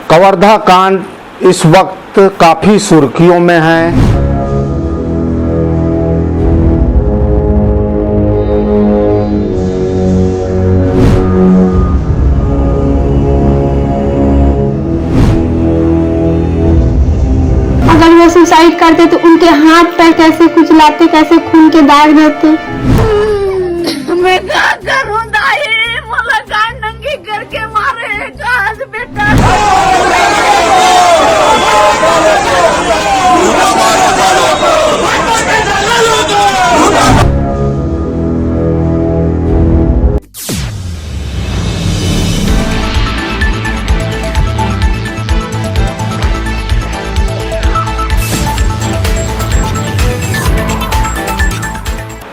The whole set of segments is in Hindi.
कवर्धा कांड इस वक्त काफी सुर्खियों में है। अगर वो सुसाइड करते तो उनके हाथ पैर कैसे कुचलाते, कैसे खून के दाग देते। मैं क्या करूं दाई, मला काय नंगी करके मारे आज बेटा।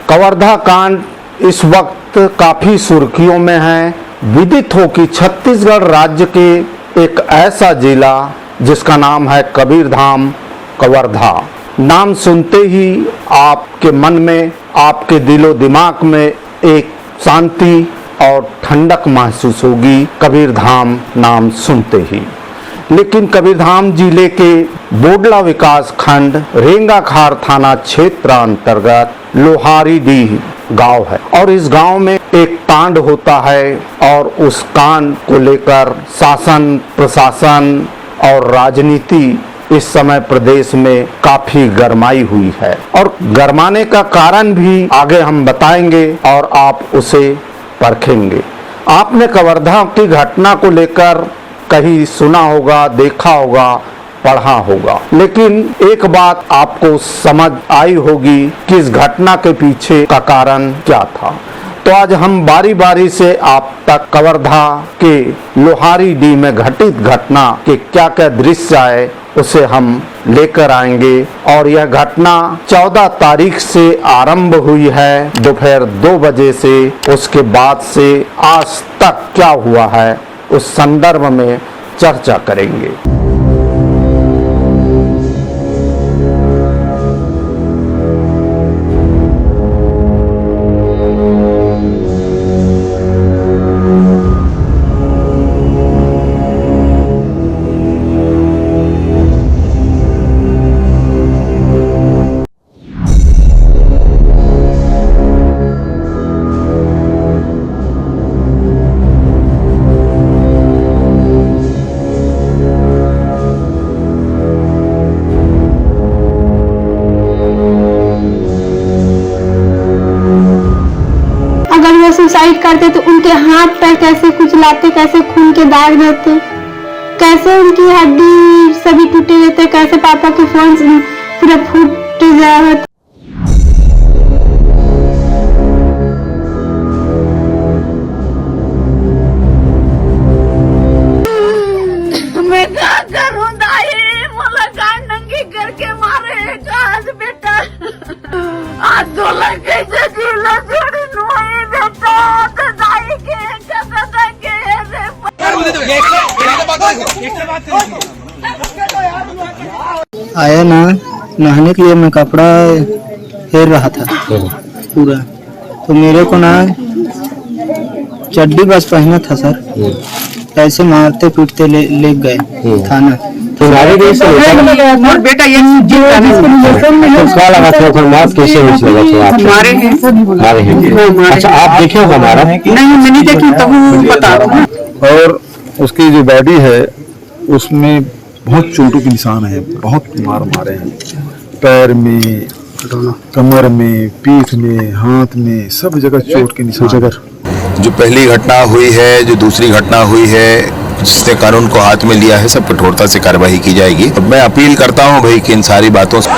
कवर्धा कांड इस वक्त काफी सुर्खियों में है। विदित हो कि छत्तीसगढ़ राज्य के एक ऐसा जिला जिसका नाम है कबीरधाम कवर्धा। नाम सुनते ही आपके मन में, आपके दिलो दिमाग में एक शांति और ठंडक महसूस होगी कबीरधाम नाम सुनते ही। लेकिन कबीरधाम जिले के बोडला विकास खंड रेंगाखार थाना क्षेत्र अंतर्गत लोहारीडीह गांव है और इस गांव में एक कांड होता है और उस कांड को लेकर शासन, प्रशासन और राजनीति इस समय प्रदेश में काफी गरमाई हुई है और गरमाने का कारण भी आगे हम बताएंगे और आप उसे परखेंगे। आपने कवर्धा की घटना को लेकर कहीं सुना होगा, देखा होगा, पढ़ा होगा, लेकिन एक बात आपको समझ आई होगी कि इस घटना के पीछे का कारण क्या था। तो आज हम बारी बारी से आप तक कवर्धा के लोहारीडीह में घटित घटना के क्या क्या दृश्य आए उसे हम लेकर आएंगे। और यह घटना 14 तारीख से आरंभ हुई है दोपहर 2 बजे से। उसके बाद से आज तक क्या हुआ है उस संदर्भ में चर्चा करेंगे। सुसाइड करते तो उनके हाथ पैर कैसे कुचलाते, कैसे खून के दाग देते, कैसे उनकी हड्डी सभी टूटे रहते, कैसे पापा के फोन पूरा फूट जाते। मैं क्या करूं दाई, मला काय नंगी करके मारे आज बेटा। आज दो लड़के से दिला जोड़ी नुई बेटा तो दाई के कसदा के आया ना नहाने के लिए, मैं कपड़ा फेर रहा था पूरा, तो मेरे को ना चड्डी बस पहना था सर, ऐसे मारते पीटते ले गए थाना। बेटा ये क्या लगा था, मार कैसे मारे हैं? अच्छा आप देखे हो हमारा? नहीं मैंने देखी, तब बता रहा हूँ। और उसकी जो बॉडी है उसमें बहुत चोटों के निशान है, बहुत मार मारे हैं, पैर में, कमर में, पीठ में, हाथ में, सब जगह चोट के निशान। जो पहली घटना हुई है, जो दूसरी घटना हुई है, जिसने कानून को हाथ में लिया है, सब कठोरता से कार्रवाई की जाएगी। मैं अपील करता हूं भाई कि इन सारी बातों से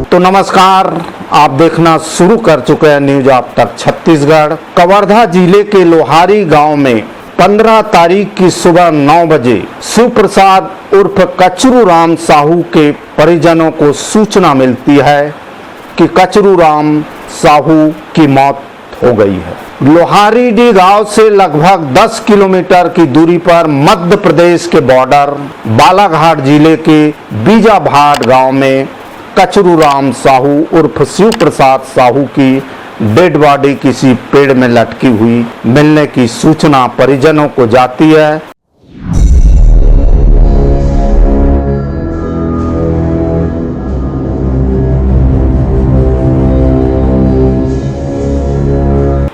तो नमस्कार, आप देखना शुरू कर चुके हैं न्यूज आप तक छत्तीसगढ़। कवर्धा जिले के लोहारी गांव में 15 तारीख की सुबह 9 बजे शिव प्रसाद उर्फ कचरू राम साहू के परिजनों को सूचना मिलती है कि कचरू राम साहू की मौत हो गई है। लोहारीडीह गांव से लगभग 10 किलोमीटर की दूरी पर मध्य प्रदेश के बॉर्डर बालाघाट जिले के बीजाभाट गांव में कचरू राम साहू उर्फ शिव प्रसाद साहू की डेड बॉडी किसी पेड़ में लटकी हुई मिलने की सूचना परिजनों को जाती है।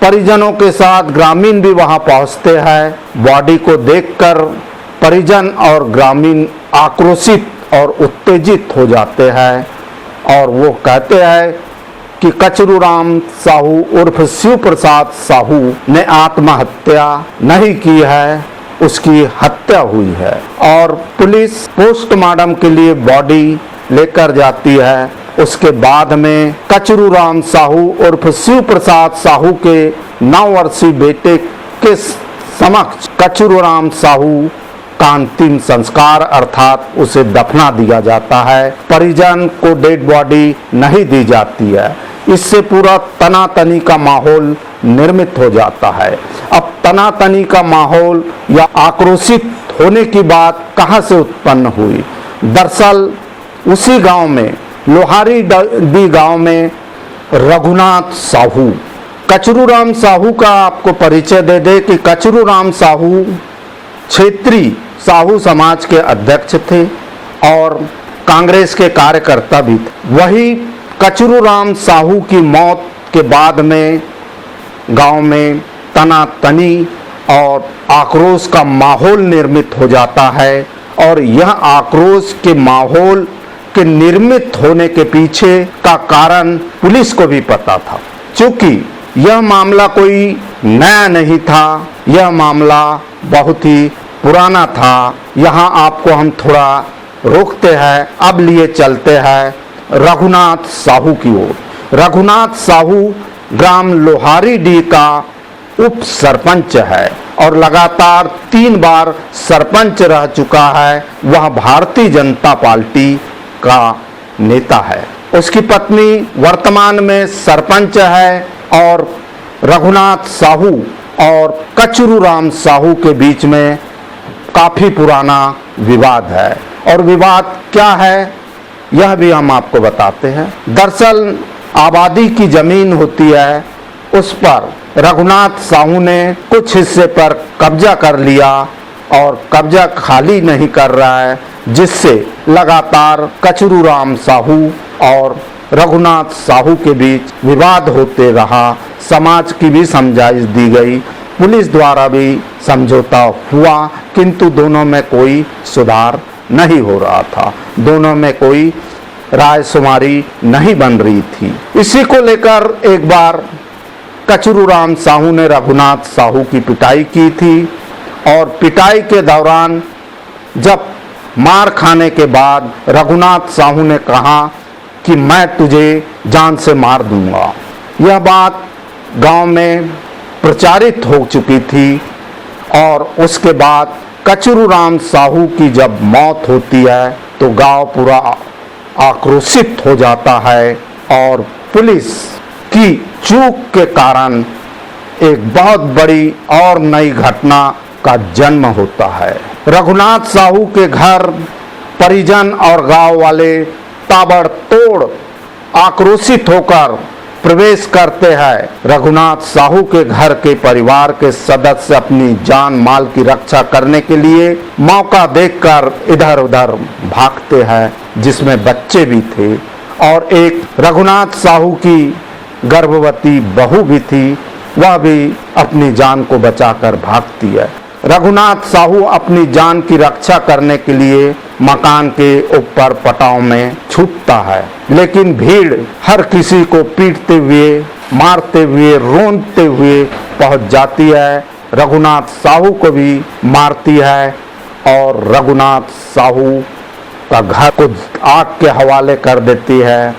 परिजनों के साथ ग्रामीण भी वहां पहुंचते हैं। बॉडी को देखकर परिजन और ग्रामीण आक्रोशित और उत्तेजित हो जाते हैं और वो कहते हैं कि कचरू राम साहू उर्फ शिव प्रसाद साहू ने आत्महत्या नहीं की है, उसकी हत्या हुई है। और पुलिस पोस्टमार्टम के लिए बॉडी लेकर जाती है। उसके बाद में कचरू राम साहू उर्फ शिव प्रसाद साहू के 9 वर्षीय बेटे के समक्ष कचरू राम साहू का अंतिम संस्कार अर्थात उसे दफना दिया जाता है। परिजन को डेड बॉडी नहीं दी जाती है। इससे पूरा तनातनी का माहौल निर्मित हो जाता है। अब तनातनी का माहौल या आक्रोशित होने की बात कहां से उत्पन्न हुई? दरअसल उसी गांव में लोहारीडीह गांव में रघुनाथ साहू, कचरू राम साहू का आपको परिचय दे दे कि कचरू राम साहू क्षेत्रीय साहू समाज के अध्यक्ष थे और कांग्रेस के कार्यकर्ता भी थे। वही कचरू राम साहू की मौत के बाद में गांव में तनातनी और आक्रोश का माहौल निर्मित हो जाता है और यह आक्रोश के माहौल के निर्मित होने के पीछे का कारण पुलिस को भी पता था। क्योंकि यह मामला कोई नया नहीं था, यह मामला बहुत ही पुराना था। यहाँ आपको हम थोड़ा रोकते हैं, अब लिए चलते हैं रघुनाथ साहू की ओर। रघुनाथ साहू ग्राम लोहारीडीह का उप सरपंच है और लगातार 3 बार सरपंच रह चुका है। वह भारतीय जनता पार्टी का नेता है। उसकी पत्नी वर्तमान में सरपंच है और रघुनाथ साहू और कचरू राम साहू के बीच में काफी पुराना विवाद है। और विवाद क्या है यह भी हम आपको बताते हैं। दरअसल आबादी की जमीन होती है, उस पर रघुनाथ साहू ने कुछ हिस्से पर कब्जा कर लिया और कब्जा खाली नहीं कर रहा है, जिससे लगातार कचरू राम साहू और रघुनाथ साहू के बीच विवाद होते रहा। समाज की भी समझाइश दी गई, पुलिस द्वारा भी समझौता हुआ, किंतु दोनों में कोई सुधार नहीं हो रहा था, दोनों में कोई रायशुमारी नहीं बन रही थी। इसी को लेकर एक बार कचरू राम साहू ने रघुनाथ साहू की पिटाई की थी और पिटाई के दौरान जब मार खाने के बाद रघुनाथ साहू ने कहा कि मैं तुझे जान से मार दूंगा। यह बात गांव में प्रचारित हो चुकी थी और उसके बाद कचरू राम साहू की जब मौत होती है तो गांव पूरा आक्रोशित हो जाता है और पुलिस की चूक के कारण एक बहुत बड़ी और नई घटना का जन्म होता है। रघुनाथ साहू के घर परिजन और गांव वाले ताबड़तोड़ आक्रोशित होकर प्रवेश करते हैं। रघुनाथ साहू के घर के परिवार के सदस्य अपनी जान माल की रक्षा करने के लिए मौका देखकर इधर उधर भागते हैं, जिसमें बच्चे भी थे और एक रघुनाथ साहू की गर्भवती बहू भी थी, वह भी अपनी जान को बचाकर भागती है। रघुनाथ साहू अपनी जान की रक्षा करने के लिए मकान के ऊपर पटाव में छुपता है, लेकिन भीड़ हर किसी को पीटते हुए, मारते हुए, रोनते हुए पहुंच जाती है। रघुनाथ साहू को भी मारती है और रघुनाथ साहू का घर को आग के हवाले कर देती है।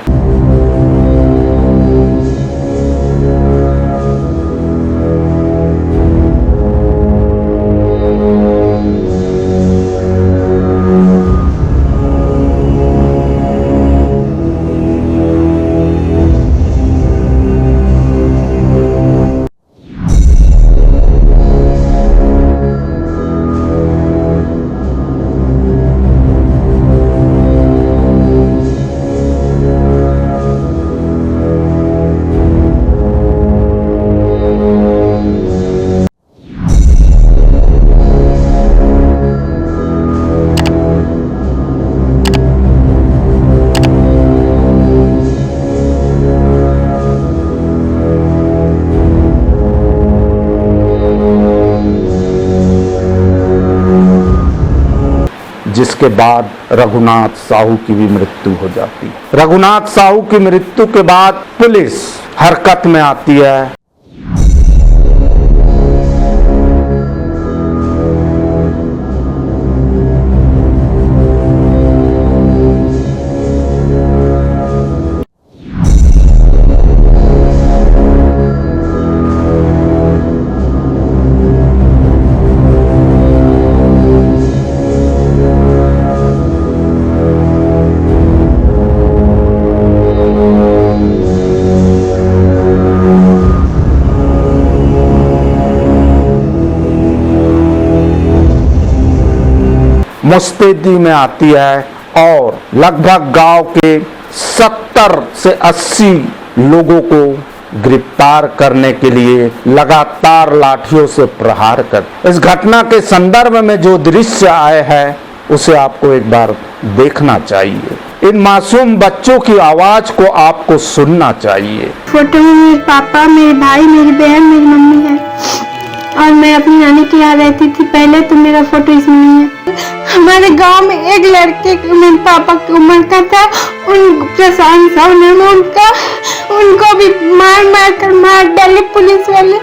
जिसके बाद रघुनाथ साहू की भी मृत्यु हो जाती है। रघुनाथ साहू की मृत्यु के बाद पुलिस हरकत में आती है। मुस्तैदी में आती है और लगभग गांव के 70 से 80 लोगों को गिरफ्तार करने के लिए लगातार लाठियों से प्रहार कर। इस घटना के संदर्भ में जो दृश्य आए हैं उसे आपको एक बार देखना चाहिए। इन मासूम बच्चों की आवाज को आपको सुनना चाहिए। फोटो में मेरे पापा, मेरे भाई, मेरी बहन, मेरी मम्मी है और मैं अपनी नानी के यहाँ रहती थी पहले, तो मेरा फोटो इसमें नहीं है। हमारे गांव में एक लड़के मेरे पापा की उम्र का था, उन प्रशांत साहब ने उनको भी मार डाले पुलिस वाले।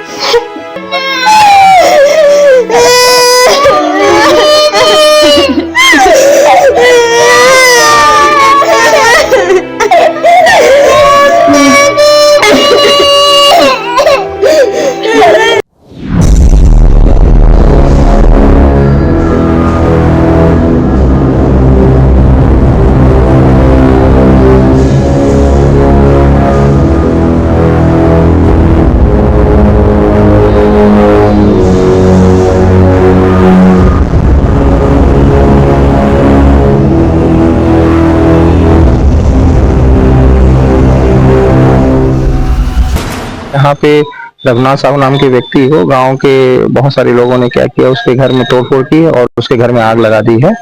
यहाँ पे रघुनाथ साहू नाम के व्यक्ति को गांव के बहुत सारे लोगों ने क्या किया, उसके घर में तोड़फोड़ की और उसके घर में आग लगा दी है।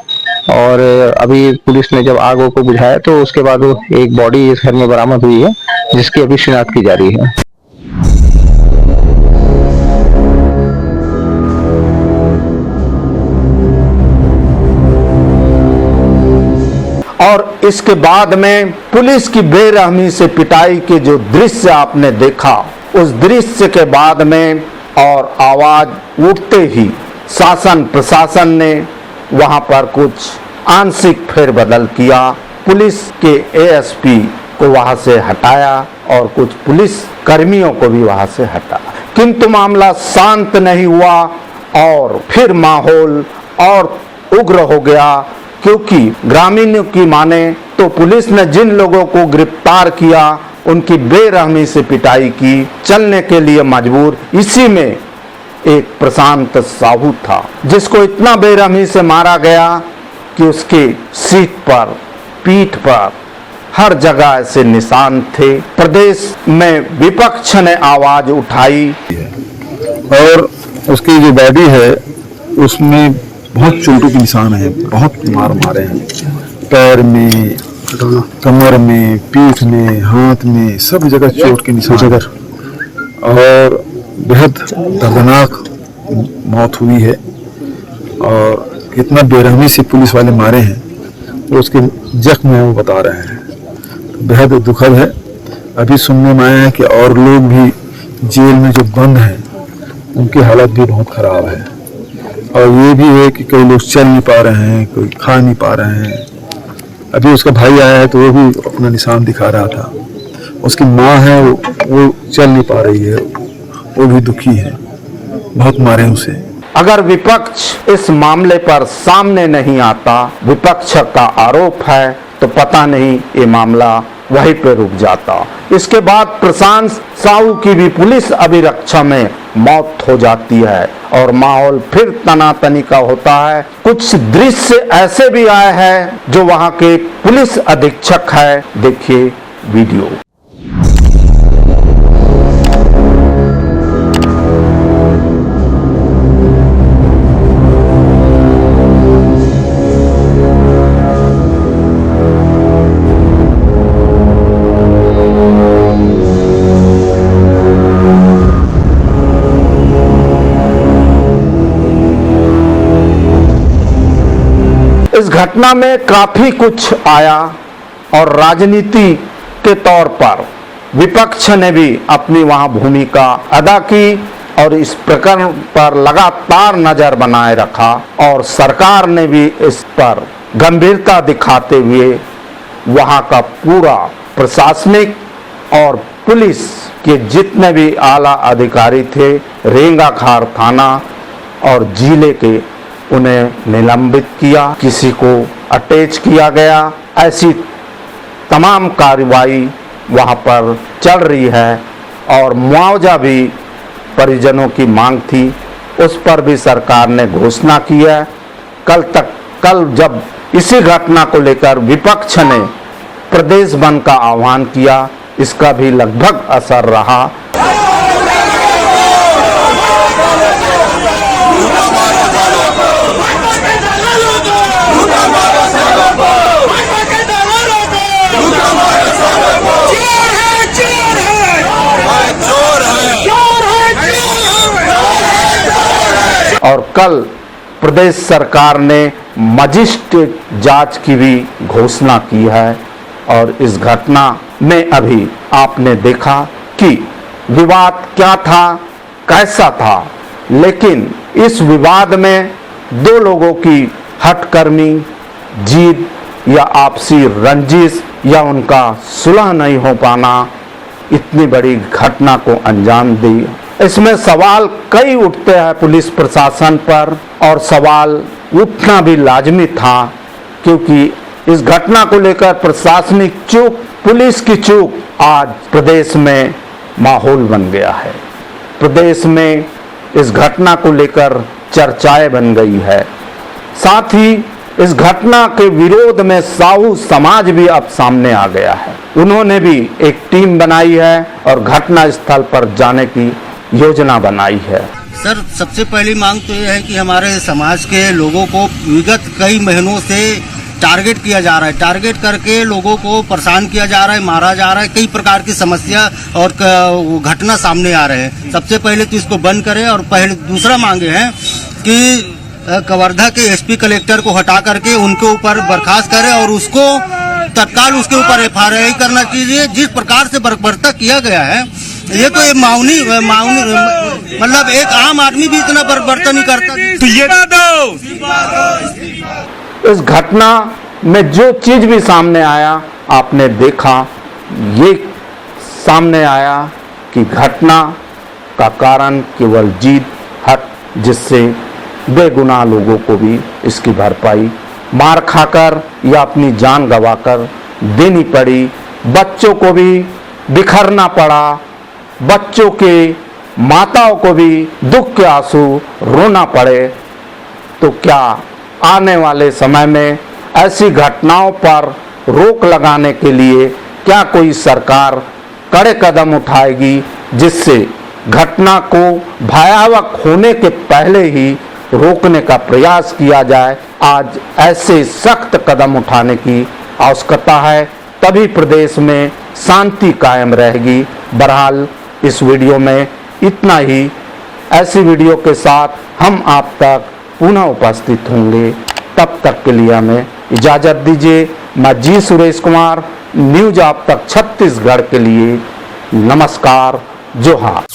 और अभी पुलिस ने जब आग को बुझाया तो उसके बाद एक बॉडी इस घर में बरामद हुई है, जिसकी अभी शिनाख्त की जा रही है। और इसके बाद में पुलिस की बेरहमी से पिटाई के जो दृश्य आपने देखा, उस दृश्य के बाद में और आवाज उठते ही शासन प्रशासन ने वहां पर कुछ आंशिक फेरबदल किया। पुलिस के एएसपी को वहां से हटाया और कुछ पुलिस कर्मियों को भी वहां से हटाया, किंतु मामला शांत नहीं हुआ और फिर माहौल और उग्र हो गया। क्योंकि ग्रामीणों की माने तो पुलिस ने जिन लोगों को गिरफ्तार किया उनकी बेरहमी से पिटाई की, चलने के लिए मजबूर। इसी में एक प्रशांत साहू था जिसको इतना बेरहमी से मारा गया कि उसके सीट पर, पीठ पर हर जगह ऐसे निशान थे। प्रदेश में विपक्ष ने आवाज उठाई और उसकी जो बॉडी है उसमें बहुत चोटों के निशान है, बहुत मार मारे हैं, पैर में, कमर में, पीठ में, हाथ में, सब जगह चोट के निशान और बेहद दर्दनाक मौत हुई है। और कितना बेरहमी से पुलिस वाले मारे हैं वो उसके जख्म है वो बता रहे हैं, बेहद दुखद है। अभी सुनने में आया है कि और लोग भी जेल में जो बंद हैं उनकी हालत भी बहुत खराब है। और ये भी है कि कई लोग चल नहीं पा रहे हैं, कोई खा नहीं पा रहे हैं। अभी उसका भाई आया है तो वो भी अपना निशान दिखा रहा था। उसकी माँ है वो चल नहीं पा रही है, वो भी दुखी है, बहुत मारे उसे। अगर विपक्ष इस मामले पर सामने नहीं आता, विपक्ष का आरोप है, तो पता नहीं ये मामला वहीं पे रुक जाता। इसके बाद प्रशांत साहू की भी पुलिस अभिरक्षा में मौत हो जाती है और माहौल फिर तनातनी का होता है। कुछ दृश्य ऐसे भी आए हैं जो वहां के पुलिस अधीक्षक है, देखिए वीडियो। इस घटना में काफी कुछ आया और राजनीति के तौर पर विपक्ष ने भी अपनी वहां भूमिका अदा की और इस प्रकरण पर लगातार नजर बनाए रखा और सरकार ने भी इस पर गंभीरता दिखाते हुए वहां का पूरा प्रशासनिक और पुलिस के जितने भी आला अधिकारी थे, रेंगाखार थाना और जिले के, उन्हें निलंबित किया, किसी को अटैच किया गया। ऐसी तमाम कार्रवाई वहां पर चल रही है और मुआवजा भी परिजनों की मांग थी, उस पर भी सरकार ने घोषणा की है। कल जब इसी घटना को लेकर विपक्ष ने प्रदेश बंद का आह्वान किया, इसका भी लगभग असर रहा। और कल प्रदेश सरकार ने मजिस्ट्रेट जांच की भी घोषणा की है और इस घटना में अभी आपने देखा कि विवाद क्या था, कैसा था, लेकिन इस विवाद में दो लोगों की हठकर्मी, जीत या आपसी रंजिश या उनका सुलह नहीं हो पाना इतनी बड़ी घटना को अंजाम दी। इसमें सवाल कई उठते हैं पुलिस प्रशासन पर और सवाल उठना भी लाजमी था, क्योंकि इस घटना को लेकर प्रशासनिक चूक, पुलिस की चूक आज प्रदेश में माहौल बन गया है। प्रदेश में इस घटना को लेकर चर्चाएं बन गई है। साथ ही इस घटना के विरोध में साहू समाज भी अब सामने आ गया है। उन्होंने भी एक टीम बनाई है और घटना स्थल पर जाने की योजना बनाई है। सर, सबसे पहली मांग तो यह है कि हमारे समाज के लोगों को विगत कई महीनों से टारगेट किया जा रहा है, टारगेट करके लोगों को परेशान किया जा रहा है, मारा जा रहा है, कई प्रकार की समस्या और घटना सामने आ रहे हैं। सबसे पहले तो इसको बंद करें और दूसरा मांगे हैं कि कवर्धा के एसपी कलेक्टर को हटा करके उनके ऊपर बर्खास्त करें और उसको तत्काल उसके ऊपर FIR करना चाहिए। जिस प्रकार से बर्बरता किया गया है, ये तो ये माउनी मतलब एक आम आदमी भी इतना बर्बरता नहीं करता। तो ये इस घटना में जो चीज भी सामने आया आपने देखा, ये सामने आया कि घटना का कारण केवल जीत हट, जिससे बेगुनाह लोगों को भी इसकी भरपाई मार खाकर या अपनी जान गंवाकर देनी पड़ी। बच्चों को भी बिखरना पड़ा, बच्चों के माताओं को भी दुख के आंसू रोना पड़े। तो क्या आने वाले समय में ऐसी घटनाओं पर रोक लगाने के लिए क्या कोई सरकार कड़े कदम उठाएगी, जिससे घटना को भयावह होने के पहले ही रोकने का प्रयास किया जाए? आज ऐसे सख्त कदम उठाने की आवश्यकता है, तभी प्रदेश में शांति कायम रहेगी। बहरहाल इस वीडियो में इतना ही। ऐसी वीडियो के साथ हम आप तक पुनः उपस्थित होंगे, तब तक के लिए हमें इजाजत दीजिए। मैं जी सुरेश कुमार, न्यूज आप तक छत्तीसगढ़ के लिए नमस्कार, जोहार।